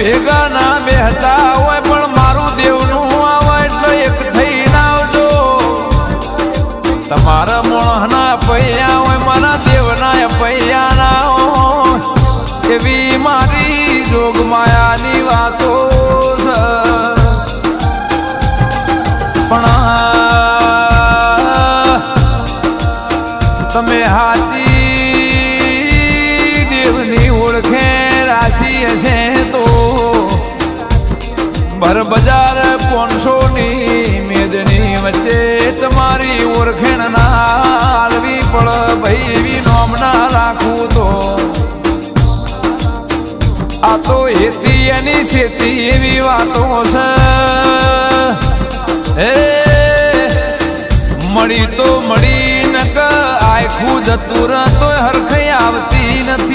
ભેગા ના બેહતા હોય પણ મારું દેવનું આવે એટલે એક થઈને આવજો. તમારા મોણના પૈયા હોય મારા દેવના પૈયા ના હોય એવી મારી જોગમાયાની વાતો છે. પણ તમે હાચી દેવની ઓળખે રાશિ હશે તો બર બજાર 500ની મેદની વચ્ચે તમારી ઓળખેણ ના હાલવી પડ ભાઈ એવી નોમ ના રાખવું તો આ તો હેતી એની શેતી એવી વાતો છે. મળી તો મળી નક આખું જતું રહે તો હરખઈ આવતી નથી.